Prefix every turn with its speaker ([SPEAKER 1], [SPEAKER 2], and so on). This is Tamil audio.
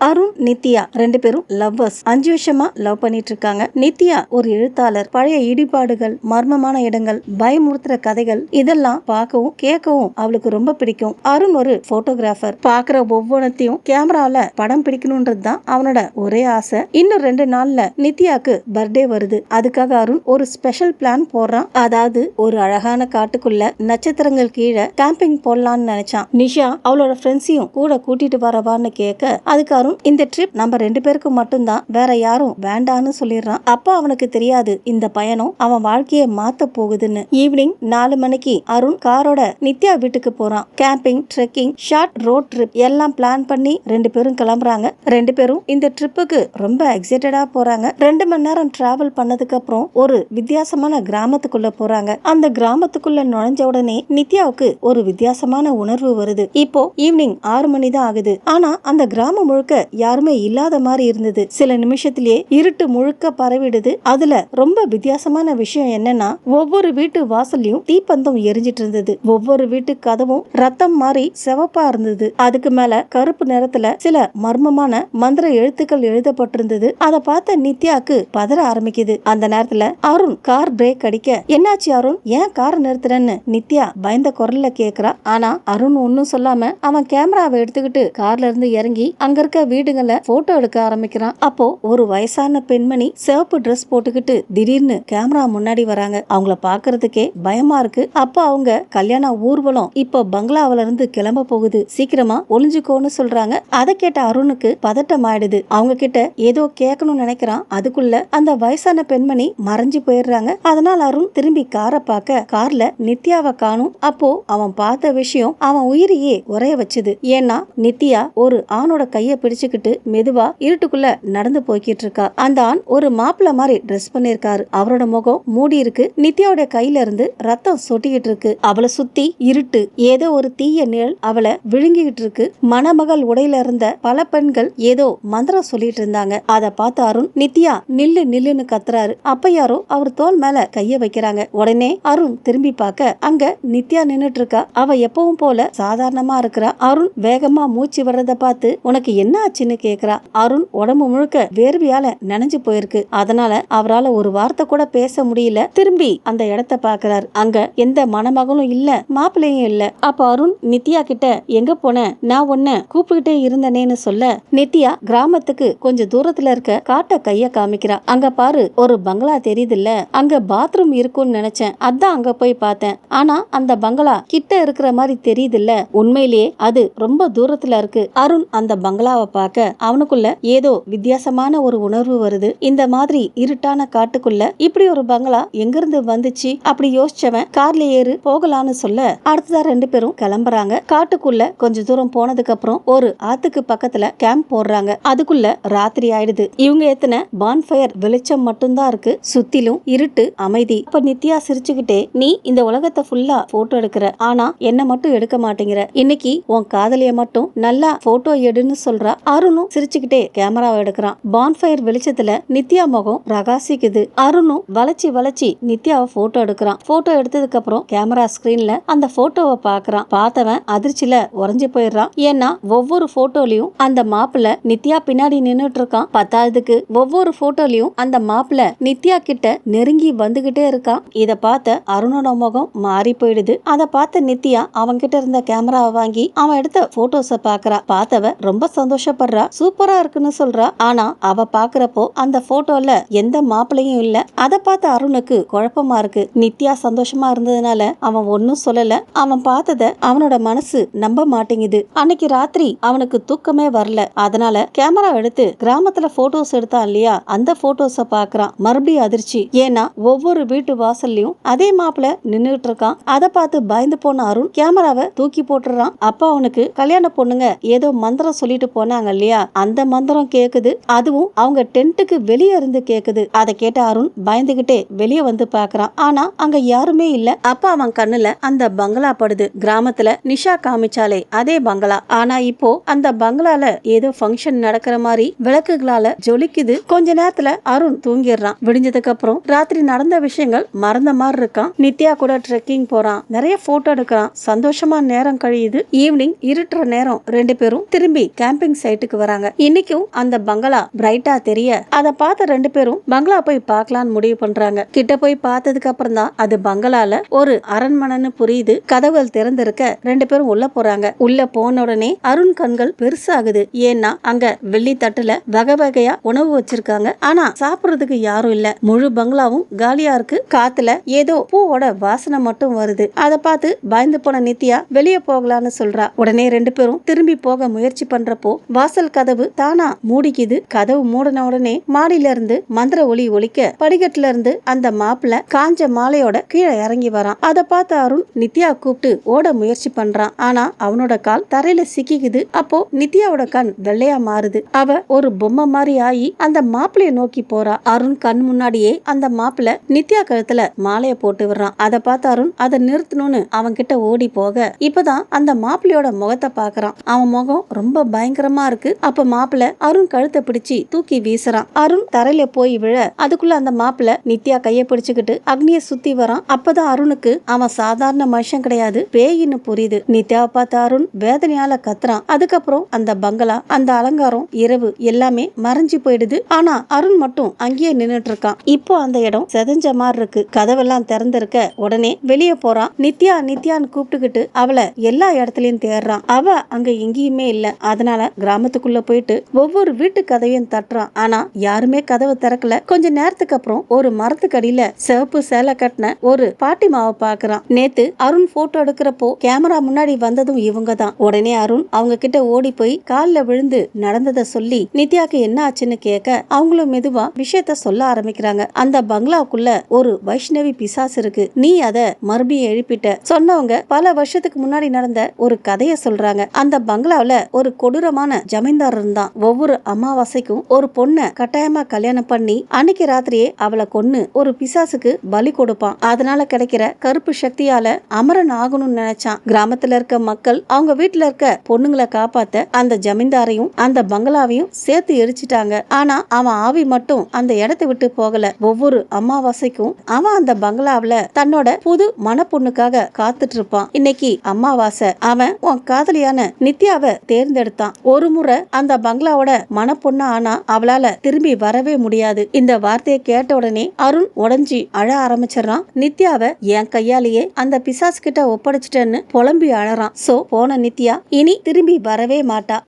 [SPEAKER 1] அருண் நித்யா ரெண்டு பேரும் லவ்வர்ஸ். 5 வருஷமா லவ் பண்ணிட்டு இருக்காங்க. நித்யா ஒரு எழுத்தாளர். பழைய இடிபாடுகள், மர்மமான இடங்கள், பயமுறுத்துற கதைகள் இதெல்லாம் பார்க்கவும் கேட்கவும் அவளுக்கு ரொம்ப பிடிக்கும். அருண் ஒரு போட்டோகிராஃபர். பாக்குற ஒவ்வொன்றத்தையும் கேமரால படம் பிடிக்கணும்ன்றது தான் அவனோட ஒரே ஆசை. இன்னும் 2 நாள்ல நித்யாக்கு பர்த்டே வருது. அதுக்காக அருண் ஒரு ஸ்பெஷல் பிளான் போடுறான். அதாவது ஒரு அழகான காட்டுக்குள்ள நட்சத்திரங்கள் கீழே கேம்பிங் போடலான்னு நினைச்சான். நிஷா அவளோட ஃப்ரெண்ட்ஸையும் கூட கூட்டிட்டு வரவான்னு கேட்க அதுக்கு அருண் இந்த ட்ரிப் நம்ம 2 பேருக்கு மட்டும்தான், வேற யாரும் வேண்டான்னு சொல்லிடுறான். அப்ப அவனுக்கு தெரியாது இந்த பயணம் அவன் வாழ்க்கையை மாத்த போகுதுன்னு. ஈவினிங் 4 மணிக்கு அருண் காரோட நித்யா வீட்டுக்கு போறான். Camping, trekking, short road trip எல்லாம் பிளான் பண்ணி 2 பேரும் கிளம்புறாங்க. 2 பேரும் இந்த ட்ரிப்புக்கு ரொம்ப எக்ஸைட்டடா போறாங்க. 2 மணி நேரம் டிராவல் பண்ணதுக்கு அப்புறம் ஒரு வித்தியாசமான கிராமத்துக்குள்ள போறாங்க. அந்த கிராமத்துக்குள்ள நுழைஞ்ச உடனே நித்யாவுக்கு ஒரு வித்தியாசமான உணர்வு வருது. இப்போ ஈவினிங் 6 மணி தான் ஆகுது. ஆனா அந்த கிராமம் முழுக்க யாருமே இல்லாத மாதிரி இருந்தது. சில நிமிஷத்திலேயே இருட்டு முழுக்க பரவிடுது. அதுல ரொம்ப வித்தியாசமான விஷயம் என்னன்னா, ஒவ்வொரு வீட்டு வாசல்லையும் தீப்பந்தம் எரிஞ்சிட்டு இருந்தது. ஒவ்வொரு வீட்டு கதவும் ரத்தம் மாதிரி சிவப்பா இருந்தது. அதுக்கு மேல கருப்பு நிறத்துல சில மர்மமான மந்திர எழுத்துக்கள் எழுதப்பட்டிருந்தது. அதை பார்த்த நித்யாக்கு பதற ஆரம்பிக்குது. அந்த நேரத்துல அருண் கார் பிரேக் அடிக்க, என்னாச்சு அருண், ஏன் கார் நிறுத்துறன்னு நித்யா பயந்த குரல்ல கேக்குறா. ஆனா அருண் ஒன்னும் சொல்லாம அவன் கேமராவை எடுத்துக்கிட்டு கார்ல இருந்து இறங்கி அங்க இருக்க வீடுகளை போட்டோ எடுக்க ஆரம்பிக்கிறான். அப்போ ஒரு வயசான பெண்மணி சிவப்பு ட்ரெஸ் போட்டுக்கிட்டு திடீர்னு கேமரா முன்னாடி வராங்க. அவங்கள பாக்குறதுக்கே பயமா இருக்கு. அப்போ அவங்க கல்யாண ஊர்வலம் இப்போ பங்களாவில இருந்து கிளம்ப போகுது, சீக்கிரமா ஒளிஞ்சுக்கோன்னு சொல்றாங்க. அதை கேட்ட அருணுக்கு பதட்டம் ஆயிடுது. அவங்க கிட்ட ஏதோ கேட்கணும்னு நினைக்கிறான். அதுக்குள்ள அந்த வயசான பெண்மணி மறைஞ்சு போயிடுறாங்க. அதனால அருண் திரும்பி காரை பார்க்க கார்ல நித்யாவை காணும். அப்போ அவன் பார்த்த விஷயம் அவன் உயிரையே உரைய வச்சுது. ஏன்னா நித்யா ஒரு ஆணோட கைய பிடிச்சுக்கிட்டு மெதுவா இருட்டுக்குள்ள நடந்து போய்கிட்டு இருக்கா. அந்த ஆண் ஒரு மாப்பிள்ள மாதிரி ட்ரெஸ் பண்ணிருக்காரு. அவரோட முகம் மூடி இருக்கு. நித்யாவோட கையில இருந்து ரத்தம் சொட்டிக்கிட்டு இருக்கு. அவளை சுத்தி இருட்டு, ஏதோ ஒரு தீய நிழல் அவளை விழுங்கிட்டு இருக்கு. மணமகள் உடையில இருந்த பல பெண்கள் ஏதோ மந்திரம் சொல்லிட்டு இருந்தாங்க. அதை பார்த்து அருண் நித்யா நில்லு நில்லுன்னு கத்துறாரு. அப்ப யாரோ அவர் தோல் மேல கைய வைக்கிறாங்க. உடனே அருண் திரும்பி பார்க்க அங்க நித்யா நின்னுட்டு இருக்கா. அவ எப்பவும் போல சாதாரணமா இருக்கிறா. அருண் வேகமா மூச்சு வர்றத பார்த்து உனக்கு என்ன ஆச்சுன்னு கேக்குறா. அருண் உடம்பு முழுக்க வேர்வையால நனைஞ்சு போயிருக்கு. அதனால அவரால் ஒரு வார்த்தை கூட பேச முடியல. திரும்பி அந்த இடத்தை பாக்குறாரு. அங்க எந்த மணமகளும் இல்ல, மாப்பிள்ளையும் இல்ல. அப்ப அருண் நித்யா கிட்ட எங்க போன, நான் உன்னை கூப்பிட்டுட்டே இருந்தனேன்னு சொல்ல, நித்யா கிராமத்துக்கு கொஞ்சம் தூரத்துல இருக்க காட்ட கைய காமிக்கிறா. அங்க பாரு, ஒரு பங்களா தெரியுதுல்ல, அங்க பாத்ரூம் இருக்கும்னு நினைச்சேன், அதான் அங்க போய் பார்த்தேன். ஆனா அந்த பங்களா கிட்ட இருக்கிற மாதிரி தெரியுதுல்ல, உண்மையிலேயே அது ரொம்ப தூரத்துல இருக்கு. அருண் அந்த பங்களாவை பார்க்க அவனுக்குள்ள ஏதோ வித்தியாசமான ஒரு உணர்வு வருது. இந்த மாதிரி இருட்டான காட்டுக்குள்ள இப்படி ஒரு பங்களா எங்கிருந்து வந்துச்சு அப்படி யோசிச்சவன் கார்ல ஏறு போகலான்னு சொல்ல, அடுத்ததான் 2 பேரும் கிளம்புறாங்க. காட்டுக்குள்ள கொஞ்ச தூரம் போனதுக்கு அப்புறம் ஒரு ஆத்துக்கு பக்கத்துல கேம்ப் போடுறாங்க. அதுக்குள்ள ராத்திரி ஆயிடுது. இவங்க எத்தனை பான்ஃபயர் வெளிச்சம் மட்டும்தான் இருக்கு. சுத்திலும் இருட்டு, அமைதி. அப்ப நித்யா சிரிச்சுக்கிட்டே, நீ இந்த உலகத்தை ஃபுல்லா போட்டோ எடுக்கிற, ஆனா என்ன மட்டும் எடுக்க மாட்டேங்கிற. இன்னைக்கு உன் காதலிய மட்டும் நல்லா போட்டோ எடுன்னு சொல்றா. அருணும் சிரிச்சுக்கிட்டே கேமராவை எடுக்கிறான். பான்ஃபயர் வெளிச்சத்துல நித்யா முகம் பிரகாசிக்குது. அருணும் வளைச்சி வளைச்சி நித்யாவை போட்டோ எடுக்கிறான். போட்டோ எடுத்ததுக்கு அப்புறம் கேமரா ஸ்கிரீன்ல அந்த போட்டோவை பாக்குறான். பார்த்தவன் அதிர்ச்சியில உறைஞ்சு போயிடுறான். ஏன்னா ஒவ்வொரு போட்டோலயும் அந்த மாப்பிள்ள நித்யா பின்னாடி நின்னுட்டு இருக்கான். பத்தாவதுக்கு ஒவ்வொரு போட்டோலயும் அந்த மாப்பிள்ள நித்யா கிட்ட நெருங்கி வந்துகிட்டே இருக்கான். இத பார்த்த அருணோட முகம் மாறி போயிடுது. அதை பார்த்த நித்யா அவன்கிட்ட இருந்த கேமராவை வாங்கி அவன் எடுத்த போட்டோஸ பாக்குறா. பார்த்தவ ரொம்ப சந்தோஷப்படுறா. சூப்பரா இருக்குன்னு சொல்றா. ஆனா அவ பாக்குறப்போ அந்த போட்டோல எந்த மாப்பிளையும் இல்ல. அத பார்த்த அருணுக்கு குழப்பமா இருக்கு. நித்யா சந்தோஷமா இருந்ததுனால அவன் ஒன்னும் சொல்லல. அவன் பார்த்தத அவனோட மனசு நம்ப மாட்டேங்குது. அன்னைக்கு ராத்திரி அவனுக்கு தூக்கமே வரல. அதனால கேமரா எடுத்து கிராமத்துல போட்டோஸ் எடுத்தான் இல்லையா, அந்த போட்டோஸ பாக்குறான். மறுபடியும் அதிர்ச்சி. ஏன்னா ஒவ்வொரு வீட்டு வாசல்லையும் அதே மாப்பிள்ள நின்னுட்டு இருக்கான். அதை பார்த்து பயந்து போன அருண் கேமராவை தூக்கி போட்டுறான். அப்ப அவனுக்கு கல்யாண பொண்ணுங்க ஏதோ மந்திரம் சொல்லிட்டு போனாங்க இல்லையா, அந்த மந்திரம் கேக்குது. அதுவும் அவங்க டென்ட்டுக்கு வெளியே இருந்து கேக்குது. அதை கேட்ட அருண் பயந்துகிட்டே வெளியே வந்து பாக்குறான். ஆனா அங்க யாருமே இல்ல. அப்ப அவன் கண்ணுல அந்த பங்களா படுது. கிராமத்துல நிஷா காமிச்சாலே அதே பங்களா. ஆனா இப்போ அந்த பங்களால ஏதோ ஃபங்க்ஷன் நடக்கிற மாதிரி விளக்குகளால ஜொலிக்குது. கொஞ்ச நேரத்துல அருண் தூங்கிடுறான். விடிஞ்சதுக்கு அப்புறம் ராத்திரி நடந்த விஷயங்கள் மறந்த மாதிரி இருக்கான். நித்யா கூட ட்ரெக்கிங் போறான். நிறைய போட்டோ எடுக்கிறான். சந்தோஷமா நேரம் கழியுது. ஈவினிங் இருட்டுற நேரம் 2 பேரும் திரும்பி கேம்பிங் சைட் சைட்டுக்கு வராங்க. இன்னைக்கும் அந்த பங்களா பிரைட்டா தெரிய அதை பார்த்த 2 பேரும் பங்களா போய் பார்க்கலான்னு முடிவு பண்றாங்க. கிட்ட போய் பார்த்ததுக்கு அப்புறம் தான் அது பங்களால ஒரு அரண்மனைன்னு புரியுது. கதவுகள் திறந்திருக்க 2 பேரும் உள்ள போறாங்க. உள்ள போன உடனே அருண் கண்கள் பெருசாகுது. ஏன்னா அங்க வெள்ளி தட்டுல வகை வகையா உணவு வச்சிருக்காங்க. ஆனா சாப்பிடுறதுக்கு யாரும் இல்ல. முழு பங்களாவும் காலியா இருக்கு. காத்துல ஏதோ பூவோட வாசனை மட்டும் வருது. அதை பார்த்து பயந்து போன நித்யா வெளியே போகலான்னு சொல்றா. உடனே 2 பேரும் திரும்பி போக முயற்சி பண்றப்போ வாசல் கதவு தானா மூடிக்குது. கதவு மூடின உடனே மாடியில இருந்து மந்திர ஒலி ஒலிக்க படிக்கட்டுல இருந்து அந்த மாப்பிள்ள காஞ்ச மாலையோட கீழே இறங்கி வரான். அதை பார்த்த அருண் நித்யா கூப்பிட்டு ஓட முயற்சி பண்றான். ஆனா அவனோட கால் தரையில சிக்கிக்குது. அப்போ நித்யாவோட கண் வெள்ளையா மாறுது. அவ ஒரு பொம்மை மாதிரி ஆகி அந்த மாப்பிளைய நோக்கி போறா. அருண் கண் முன்னாடியே அந்த மாப்பிள்ள நித்யா கழுத்துல மாலைய போட்டு விடுறான். அதை பார்த்த அருண் அதை நிறுத்தணும்னு அவன் கிட்ட ஓடி போக இப்பதான் அந்த மாப்பிள்ளையோட முகத்தை பாக்குறான். அவன் முகம் ரொம்ப பயங்கரமா இருக்கு. அப்ப மாப்பிள்ள அருண் கழுத்தை பிடிச்சி தூக்கி வீசுறான். அருண் தரையில போய் விழ அதுக்குள்ள அந்த மாப்பிள்ள நித்யா கைய பிடிச்சுக்கிட்டு அக்னிய சுத்தி வரான். அப்பதான் அருணுக்கு அவன் சாதாரண மனுஷன் கிடையாது, பேயின்னு புரியுது. நித்யாவை பார்த்த அருண் வேதனையால கத்துறான். அதுக்கப்புறம் அந்த பங்களா, அந்த அலங்காரம், இரவு எல்லாமே மறைஞ்சு போயிடுது. ஆனா அருண் மட்டும் அங்கேயே நின்னுட்டு இருக்கான். இப்போ அந்த இடம் செதஞ்ச மாதிரி இருக்கு. கதவெல்லாம் திறந்திருக்க உடனே வெளியே போறான். நித்யா நித்யான்னு கூப்பிட்டுக்கிட்டு அவளை எல்லா இடத்துலயும் தேடுறான். அவ அங்க எங்கேயுமே இல்ல. அதனால கிராமத்துக்குள்ள போயிட்டு ஒவ்வொரு வீட்டு கதவையும் தட்டுறான். ஆனா யாருமே கதவை திறக்கல. கொஞ்ச நேரத்துக்கு அப்புறம் ஒரு மரத்துக்கு அடியில சிவப்பு சேலை கட்டின ஒரு பாட்டிமாவை பாக்குறான். நேத்து அருண் போட்டோ எடுக்கிறப்போ கேமரா முன்னாடி வந்ததும் இவங்க தான். உடனே அருண் அவங்க கிட்ட ஓடி போய் காலில் விழுந்து நடந்ததை சொல்லி நித்யாக்கு என்ன ஆச்சுன்னு கேட்க அவங்களும் மெதுவா விஷயத்த சொல்ல ஆரம்பிக்கிறாங்க. அந்த பங்களாவுக்குள்ள ஒரு வைஷ்ணவி பிசாசு இருக்கு, நீ அத மறுபடியும் எழுப்பிட்ட. சொன்னவங்க பல வருஷத்துக்கு முன்னாடி நடந்த ஒரு கதைய சொல்றாங்க. அந்த பங்களாவில ஒரு கொடூரமான ஜமீன்தார் இருந்தான். ஒவ்வொரு அமாவாசைக்கும் ஒரு பொண்ணை கட்டாயமா கல்யாணம் பண்ணி அன்னைக்கு ராத்திரியே அவளை கொன்னு ஒரு பிசாசுக்கு பலி கொடுப்பான். அதனால கிடைக்கிற கருப்பு சக்தியால அமரன் ஆகணும்னு நினைச்சான். கிராமத்துல இருக்க மக்கள் அவங்க வீட்டுல இருக்க பொண்ணுங்களை காப்பாத்த அந்த ஜமீன்தாரையும் அந்த பங்களாவையும் சேர்த்து எரிச்சிட்டாங்க. ஆனா அவன் ஆவி மட்டும் அந்த இடத்தை விட்டு போகல. ஒவ்வொரு அமாவாசைக்கும் அவன் அந்த பங்களாவில தன்னோட புது மணப்பொண்ணுக்காக காத்துட்டு இருப்பான். இன்னைக்கு அமாவாசை. அவன் உன் காதலியான நித்யாவை தேர்ந்தெடுத்தான். ஒரு முறை அந்த பங்களாவோட மணப்பொண்ணு ஆனா அவளால திரும்பி வரவே முடியாது. இந்த வார்த்தையை கேட்ட உடனே அருண் உடஞ்சி அழ ஆரம்பிச்சிடறான். நித்யாவை என் கையாலேயே அந்த பிசாசு கிட்ட ஒப்படைச்சிட்டேன்னு புலம்பி அழறான். சோ போன நித்யா இனி திரும்பி வரவே மாட்டா.